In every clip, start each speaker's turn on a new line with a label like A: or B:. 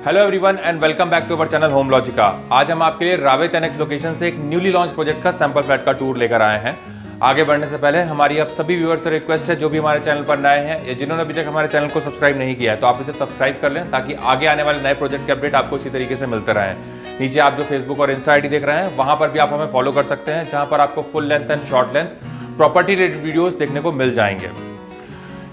A: Hello everyone and welcome back to our channel Home Logica. आज हम आपके लिए रावे 10X लोकेशन से एक न्यूली लॉन्च प्रोजेक्ट का सैंपल फ्लैट का टूर लेकर आए हैं। आगे बढ़ने से पहले हमारी आप सभी व्यूअर्स से रिक्वेस्ट है, जो भी हमारे चैनल पर नए हैं या जिन्होंने अभी तक हमारे चैनल को सब्सक्राइब नहीं किया है, तो आप इसे सब्सक्राइब कर लें ताकि आगे आने वाले नए प्रोजेक्ट के अपडेट आपको इसी तरीके से मिलते रहें। नीचे आप जो फेसबुक और इंस्टा आईडी देख रहे हैं, वहां पर भी आप हमें फॉलो कर सकते हैं, जहां पर आपको full length and short length property related videos देखने को मिल जाएंगे।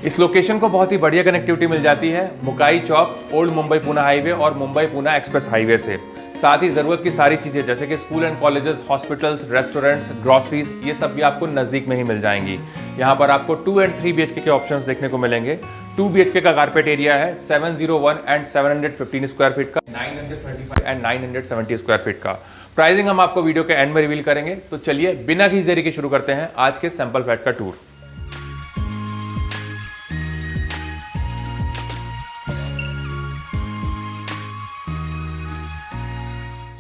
A: इस लोकेशन को बहुत ही बढ़िया कनेक्टिविटी मिल जाती है मुकाई चौक, ओल्ड मुंबई पुणे हाईवे और मुंबई पुणे एक्सप्रेस हाईवे से। साथ ही जरूरत की सारी चीजें जैसे कि school and colleges, hospitals, restaurants, groceries, ये सब भी आपको नजदीक में ही मिल जाएंगी। यहाँ पर आपको 2 एंड 3 BHK के ऑप्शंस देखने को मिलेंगे। 2 BHK का कारपेट एरिया है 701 एंड 715 स्क्वायर फीट का, 935 एंड 970 स्क्वायर फीट का। प्राइसिंग हम आपको वीडियो के एंड में रिवील करेंगे। तो चलिए बिना किसी देरी के शुरू करते हैं आज के सैंपल फ्लैट का टूर।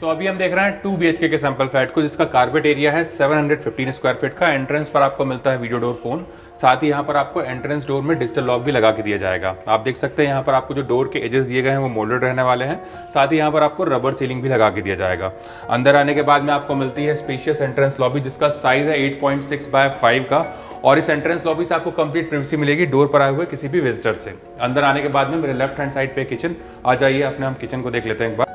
A: तो अभी हम देख रहे हैं 2 BHK के सैंपल फ्लैट को, जिसका कारपेट एरिया है 715 स्क्वायर फीट का। एंट्रेंस पर आपको मिलता है वीडियो डोर फोन। साथ ही यहाँ पर आपको एंट्रेंस डोर में डिजिटल लॉक भी लगा के दिया जाएगा। आप देख सकते हैं यहाँ पर आपको जो डोर के एजेस दिए गए हैं वो मोल्डेड रहने वाले हैं। साथ ही यहाँ पर आपको रबर सीलिंग भी लगा के दिया जाएगा। अंदर आने के बाद में आपको मिलती है स्पेशियस एंट्रेंस लॉबी, जिसका साइज है 8.6 बाय 5 का। और इस एंट्रेंस लॉबी से आपको कंप्लीट प्राइवेसी मिलेगी डोर पर आए हुए किसी भी विजिटर से। अंदर आने के बाद में मेरे लेफ्ट हैंड साइड पे किचन आ जाइए, अपने हम किचन को देख लेते हैं एक बार।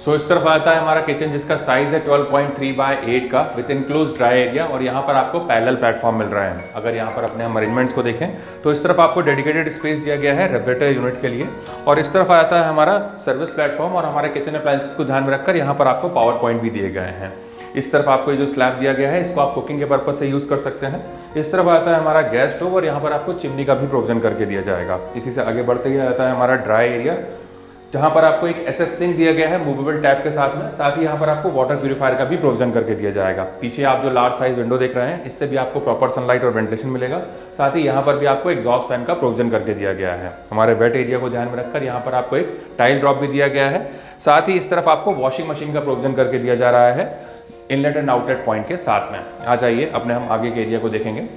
A: इस तरफ आता है हमारा किचन, जिसका साइज है 12.3 बाय 8 का विद इंक्लोज ड्राई एरिया। और यहाँ पर आपको पैरेलल प्लेटफॉर्म मिल रहा है। अगर यहाँ पर अपने हम अरेंजमेंट्स को देखें तो इस तरफ आपको डेडिकेटेड स्पेस दिया गया है रेफ्रिजरेटर यूनिट के लिए। और इस तरफ आता है हमारा सर्विस प्लेटफॉर्म और हमारे किचन अप्लायंसेस को ध्यान में रखकर यहाँ पर आपको पावर पॉइंट भी दिए गए हैं। इस तरफ आपको ये जो स्लैब दिया गया है, इसको आप कुकिंग के पर्पज से यूज कर सकते हैं। इस तरफ आता है हमारा गैस स्टोव और यहाँ पर आपको चिमनी का भी प्रोविजन करके दिया जाएगा। इसी से आगे बढ़ते ही आता है हमारा ड्राई एरिया, जहां पर आपको एक एसएस सिंक दिया गया है मूवेबल टैप के साथ में। साथ ही यहाँ पर आपको वाटर प्यूरिफायर का भी प्रोविजन करके दिया जाएगा। पीछे आप जो लार्ज साइज विंडो देख रहे हैं, इससे भी आपको प्रॉपर सनलाइट और वेंटिलेशन मिलेगा। साथ ही यहाँ पर भी आपको एग्जॉस्ट फैन का प्रोविजन करके दिया गया है। हमारे वेट एरिया को ध्यान में रखकर यहाँ पर आपको एक टाइल ड्रॉप भी दिया गया है। साथ ही इस तरफ आपको वॉशिंग मशीन का प्रोविजन करके दिया जा रहा है इनलेट एंड आउटलेट पॉइंट के साथ में। आ जाइए अपने हम आगे के एरिया को देखेंगे।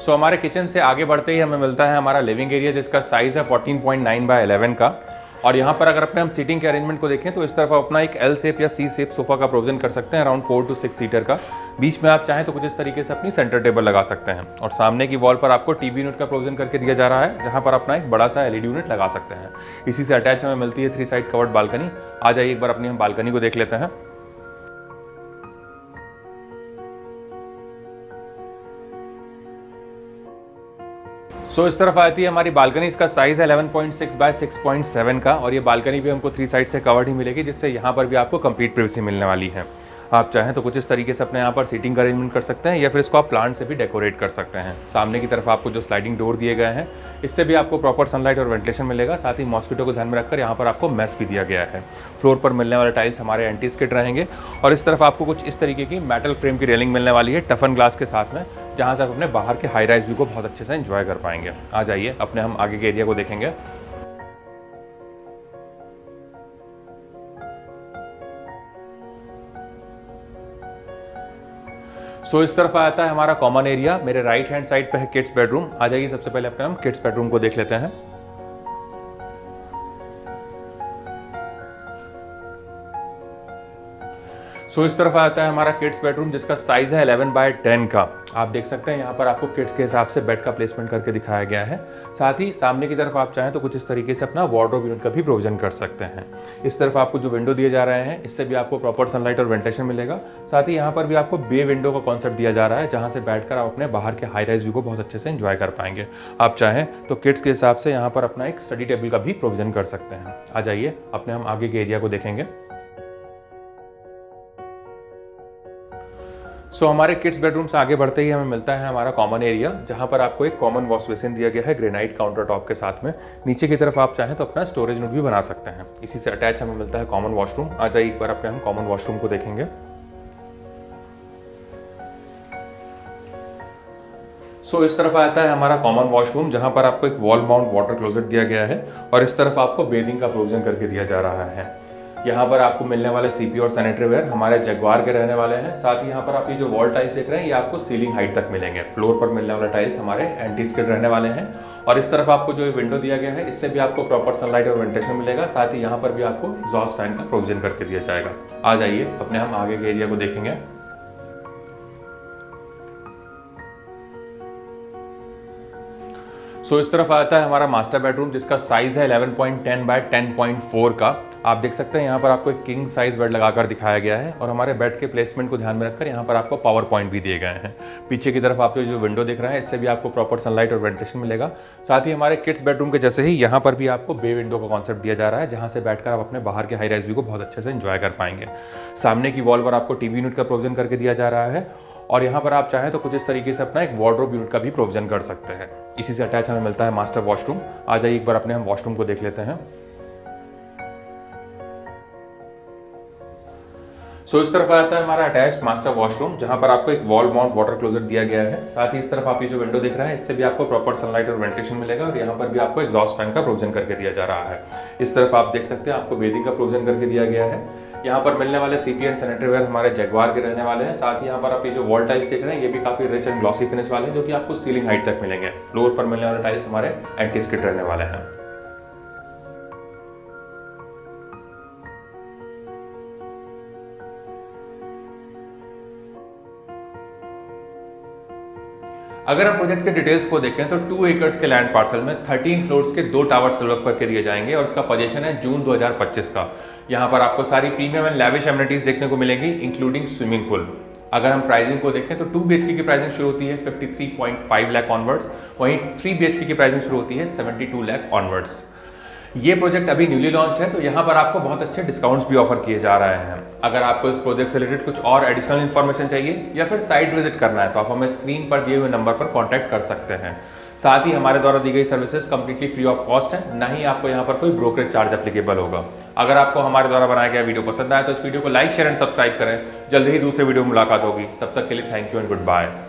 A: हमारे किचन से आगे बढ़ते ही हमें मिलता है हमारा लिविंग एरिया, जिसका साइज है 14.9 बाय 11 का। और यहाँ पर अगर अपने हम सीटिंग के अरेंजमेंट को देखें तो इस तरफ अपना एक L शेप या C शेप सोफा का प्रोविजन कर सकते हैं, अराउंड 4 to 6 सीटर का। बीच में आप चाहें तो कुछ इस तरीके से अपनी सेंटर टेबल लगा सकते हैं। और सामने की वॉल पर आपको टीवी यूनिट का प्रोविजन करके दिया जा रहा है, जहाँ पर अपना एक बड़ा सा LED यूनिट लगा सकते हैं। इसी से अटैच हमें मिलती है 3 साइड कवर्ड बालकनी। आ जाइए एक बार अपनी हम बालकनी को देख लेते हैं। इस तरफ आती है हमारी बालकनी। इसका साइज है 11.6 बाय 6.7 का। और ये बालकनी भी हमको 3 साइड से कवर्ड ही मिलेगी, जिससे यहाँ पर भी आपको कंप्लीट प्राइवेसी मिलने वाली है। आप चाहें तो कुछ इस तरीके से अपने यहाँ पर सीटिंग का अरेंजमेंट कर सकते हैं, या फिर इसको आप प्लांट से भी डेकोरेट कर सकते हैं। सामने की तरफ आपको जो स्लाइडिंग डोर दिए गए हैं, इससे भी आपको प्रॉपर सनलाइट और वेंटिलेशन मिलेगा। साथ ही मॉस्किटो को ध्यान में रखकर यहाँ पर आपको मेस भी दिया गया है। फ्लोर पर मिलने वाले टाइल्स हमारे एंटी स्किड रहेंगे। और इस तरफ आपको कुछ इस तरीके की मेटल फ्रेम की रेलिंग मिलने वाली है टफन ग्लास के साथ में, जहाँ से आप अपने बाहर के हाई राइज व्यू को बहुत अच्छे से एंजॉय कर पाएंगे। आ जाइए अपने हम आगे के एरिया को देखेंगे। इस तरफ आता है हमारा कॉमन एरिया। मेरे राइट हैंड साइड पे है किड्स बेडरूम। आ जाइए सबसे पहले अपने हम किड्स बेडरूम को देख लेते हैं। इस तरफ आता है हमारा किड्स बेडरूम, जिसका साइज है 11 बाय 10 का। आप देख सकते हैं यहाँ पर आपको किड्स के हिसाब से बेड का प्लेसमेंट करके दिखाया गया है। साथ ही सामने की तरफ आप चाहें तो कुछ इस तरीके से अपना वार्डरोब यूनिट का भी प्रोविजन कर सकते हैं। इस तरफ आपको जो विंडो दिए जा रहे हैं, इससे भी आपको प्रॉपर सनलाइट और वेंटिलेशन मिलेगा। साथ ही यहाँ पर भी आपको बे विंडो का कॉन्सेप्ट दिया जा रहा है, जहाँ से बैठकर आप अपने बाहर के हाई राइज व्यू को बहुत अच्छे से एंजॉय कर पाएंगे। आप चाहें तो किड्स के हिसाब से यहाँ पर अपना एक स्टडी टेबल का भी प्रोविजन कर सकते हैं। आ जाइए अपने हम आगे के एरिया को देखेंगे। हमारे किड्स बेडरूम से आगे बढ़ते ही हमें मिलता है हमारा कॉमन एरिया, जहां पर आपको एक कॉमन वॉश बेसिन दिया गया है ग्रेनाइट काउंटर टॉप के साथ में। नीचे की तरफ आप चाहें तो अपना स्टोरेज यूनिट भी बना सकते हैं। इसी से अटैच हमें मिलता है कॉमन वॉशरूम। आ जाइए एक बार अपने हम कॉमन वॉशरूम को देखेंगे। इस तरफ आता है हमारा कॉमन वॉशरूम, जहां पर आपको एक वॉल माउंट वाटर क्लोजेट दिया गया है और इस तरफ आपको बेदिंग का प्रोविजन करके दिया जा रहा है। यहाँ पर आपको मिलने वाले सीपी और सैनिटरी वेयर हमारे जगवार के रहने वाले हैं। साथ ही यहाँ पर आप ये जो वॉल टाइल्स देख रहे हैं ये आपको सीलिंग हाइट तक मिलेंगे। फ्लोर पर मिलने वाले टाइल्स हमारे एंटी स्किड रहने वाले हैं। और इस तरफ आपको जो विंडो दिया गया है इससे भी आपको प्रॉपर सनलाइट और वेंटिलेशन मिलेगा। साथ ही यहाँ पर भी आपको एग्जॉस्ट फैन का प्रोविजन करके दिया जाएगा। आ जाइए अपने हम आगे के एरिया को देखेंगे। इस तरफ आता है हमारा मास्टर बेडरूम, जिसका साइज है 11.10 बाय 10.4 का। आप देख सकते हैं यहाँ पर आपको एक किंग साइज बेड लगाकर दिखाया गया है और हमारे बेड के प्लेसमेंट को ध्यान में रखकर यहाँ पर आपको पावर पॉइंट भी दिए गए हैं। पीछे की तरफ आपको जो विंडो दिख रहा है इससे भी आपको प्रॉपर सनलाइट और वेंटिलेशन मिलेगा। साथ ही हमारे किड्स बेडरूम के जैसे ही यहाँ पर भी आपको बे विंडो का कॉन्सेप्ट दिया जा रहा है, जहाँ से बैठकर आप अपने बाहर के हाई राइज व्यू को बहुत अच्छे से एंजॉय कर पाएंगे। सामने की वॉल पर आपको टीवी यूनिट का प्रोविजन करके दिया जा रहा है और यहाँ पर आप चाहें तो कुछ इस तरीके से अपना एक वार्डरोब यूनिट का भी प्रोविजन कर सकते हैं। इसी से अटैच हमें मिलता है मास्टर वॉशरूम। आ जाइए एक बार अपने हम वॉशरूम को देख लेते हैं। इस तरफ आता है हमारा अटैच्ड मास्टर वॉशरूम, जहां पर आपको एक वॉल माउंट वाटर क्लोजर दिया गया है। साथ ही इस तरफ आप ये जो विंडो दिख रहा है इससे भी आपको प्रॉपर सनलाइट और वेंटिलेशन मिलेगा और यहाँ पर भी आपको एग्जॉस्ट फैन का प्रोविजन करके दिया जा रहा है। इस तरफ आप देख सकते हैं आपको बेदिंग का प्रोविजन करके दिया गया है। यहाँ पर मिलने वाले सीपी एंड सैनिटरी वेयर हमारे जगवार के रहने वाले हैं। साथ ही यहाँ पर आप ये जो वॉल टाइल्स देख रहे हैं ये भी काफी रिच एंड ग्लॉसी फिनिश वाले हैं, जो कि आपको सीलिंग हाइट तक मिलेंगे। फ्लोर पर मिलने वाले टाइल्स हमारे एंटी स्किड रहने वाले हैं। अगर हम प्रोजेक्ट के डिटेल्स को देखें तो 2 एकर्स के लैंड पार्सल में 13 फ्लोर्स के 2 टावर्स डेवलप करके दिए जाएंगे और इसका पोजीशन है जून 2025 का। यहाँ पर आपको सारी प्रीमियम एंड लैविश एमिनिटीज देखने को मिलेंगी, इंक्लूडिंग स्विमिंग पूल। अगर हम प्राइसिंग को देखें तो 2 BHK की प्राइसिंग शुरू होती है 53.5 लाख ऑनवर्ड्स, वहीं 3 BHK की प्राइसिंग शुरू होती है 72 लाख ऑनवर्ड्स। ये प्रोजेक्ट अभी न्यूली लॉन्च्ड है तो यहाँ पर आपको बहुत अच्छे डिस्काउंट्स भी ऑफर किए जा रहे हैं। अगर आपको इस प्रोजेक्ट से रिलेटेड कुछ और एडिशनल इन्फॉर्मेशन चाहिए या फिर साइट विजिट करना है तो आप हमें स्क्रीन पर दिए हुए नंबर पर कॉन्टैक्ट कर सकते हैं। साथ ही हमारे द्वारा दी गई services completely free of cost है, ना ही आपको यहाँ पर कोई ब्रोकरेज चार्ज एप्लीकेबल होगा। अगर आपको हमारे द्वारा बनाया गया वीडियो पसंद आए तो इस वीडियो को लाइक, शेयर एंड सब्सक्राइब करें। जल्द ही दूसरे वीडियो में मुलाकात होगी, तब तक के लिए thank you and good bye.